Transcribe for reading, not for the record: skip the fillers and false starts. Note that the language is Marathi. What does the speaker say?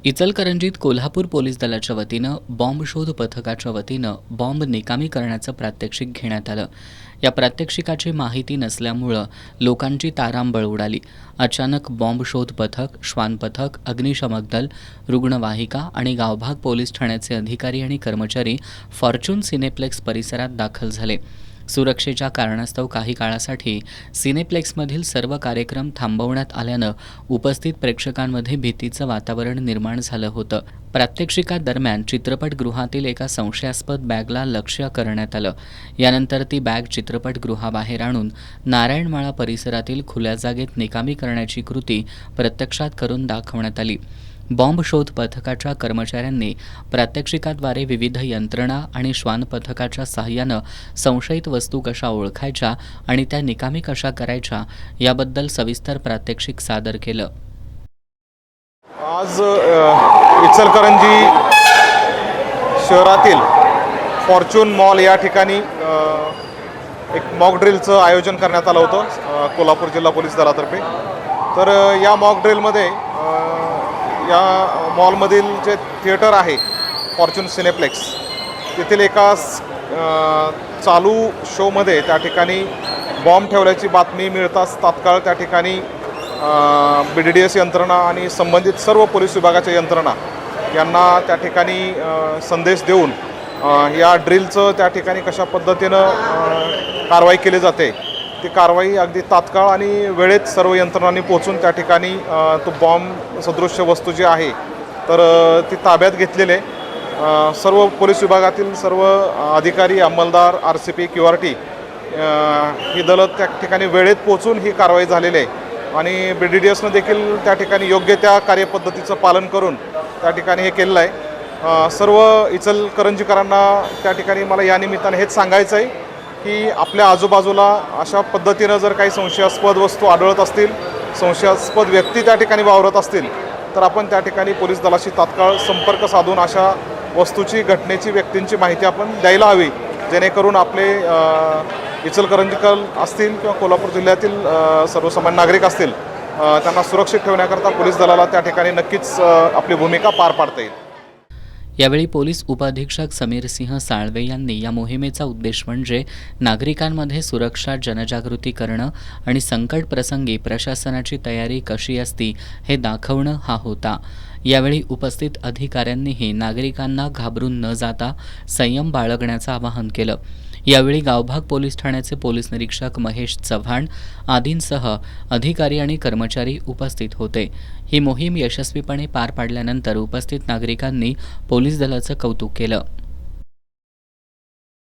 इचलकरंजीत कोल्हापूर पोलीस दलाच्या वतीनं बॉम्ब शोध पथकाच्या वतीनं बॉम्ब निकामी करण्याचं प्रात्यक्षिक घेण्यात आलं. या प्रात्यक्षिकाची माहिती नसल्यामुळं लोकांची तारांबळ उडाली. अचानक बॉम्ब शोध पथक, श्वान पथक, अग्निशमक दल, रुग्णवाहिका आणि गावभाग पोलीस ठाण्याचे अधिकारी आणि कर्मचारी फॉर्च्यून सिनेप्लेक्स परिसरात दाखल झाले. सुरक्षेच्या कारणास्तव काही काळासाठी सिनेप्लेक्समधील सर्व कार्यक्रम थांबवण्यात आल्यानं उपस्थित प्रेक्षकांमध्ये भीतीचं वातावरण निर्माण झालं होतं. प्रात्यक्षिकादरम्यान चित्रपटगृहातील एका संशयास्पद बॅगला लक्ष्य करण्यात आलं. यानंतर ती बॅग चित्रपटगृहाबाहेर आणून नारायणमाळा परिसरातील खुल्या जागेत निकामी करण्याची कृती प्रत्यक्षात करून दाखवण्यात आली. बॉम्ब शोध पथकाच्या कर्मचाऱ्यांनी प्रात्यक्षिकाद्वारे विविध यंत्रणा आणि श्वान पथकाच्या सहाय्यानं संशयित वस्तू कशा ओळखायच्या आणि त्या निकामी कशा करायच्या याबद्दल सविस्तर प्रात्यक्षिक सादर केलं. आज इचलकरंजी शहरातील फॉर्च्यून मॉल या ठिकाणी एक मॉक ड्रिलचं आयोजन करण्यात आलं होतं कोल्हापूर जिल्हा पोलीस दलातर्फे. तर या मॉक ड्रिलमध्ये या मॉलमधील जे थिएटर आहे फॉर्च्यून सिनेप्लेक्स, तेथील एका चालू शोमध्ये त्या ठिकाणी बॉम्ब ठेवल्याची बातमी मिळताच तात्काळ त्या ठिकाणी BDDS यंत्रणा आणि संबंधित सर्व पोलीस विभागाच्या यंत्रणा यांना त्या ठिकाणी संदेश देऊन या ड्रिलचं त्या ठिकाणी कशा पद्धतीनं कारवाई केली जाते ती कारवाई अगदी तात्काळ आणि वेळेत सर्व यंत्रणांनी पोहोचून त्या ठिकाणी तो बॉम्ब सदृश्य वस्तू जी आहे तर ती ताब्यात घेतलेले सर्व पोलीस विभागातील सर्व अधिकारी, अंमलदार, RCP, QRT ही दलं त्या ठिकाणी वेळेत पोहोचून ही कारवाई झालेली आहे. आणि BDDSनं देखील त्या ठिकाणी योग्य त्या कार्यपद्धतीचं पालन करून त्या ठिकाणी हे केलेलं आहे. सर्व इचलकरंजीकरांना त्या ठिकाणी मला या निमित्ताने हेच सांगायचं आहे की आपल्या आजूबाजूला अशा पद्धतीनं जर काही संशयास्पद वस्तू आढळत असतील, संशयास्पद व्यक्ती त्या ठिकाणी वावरत असतील तर आपण त्या ठिकाणी पोलीस दलाशी तात्काळ संपर्क साधून अशा वस्तूची, घटनेची, व्यक्तींची माहिती आपण द्यायला हवी, जेणेकरून आपले इचलकरंजीकर असतील किंवा कोल्हापूर जिल्ह्यातील सर्वसामान्य नागरिक असतील त्यांना सुरक्षित ठेवण्याकरता पोलीस दलाला त्या ठिकाणी नक्कीच आपली भूमिका पार पाडता येईल. यावेळी पोलीस उपअधीक्षक समीर सिंह साळवे यांनी या मोहिमेचा उद्देश म्हणजे नागरिकांमध्ये सुरक्षा जनजागृती करणं आणि संकट प्रसंगी प्रशासनाची तयारी कशी असती हे दाखवणं हा होता. यावेळी उपस्थित अधिकाऱ्यांनीही नागरिकांना घाबरून न जाता संयम बाळगण्याचं आवाहन केलं. यावेळी गावभाग पोलीस ठाण्याचे पोलीस निरीक्षक महेश चव्हाण आदींसह अधिकारी आणि कर्मचारी उपस्थित होते. ही मोहीम यशस्वीपणे पार पाडल्यानंतर उपस्थित नागरिकांनी पोलीस दलाचं कौतुक केलं.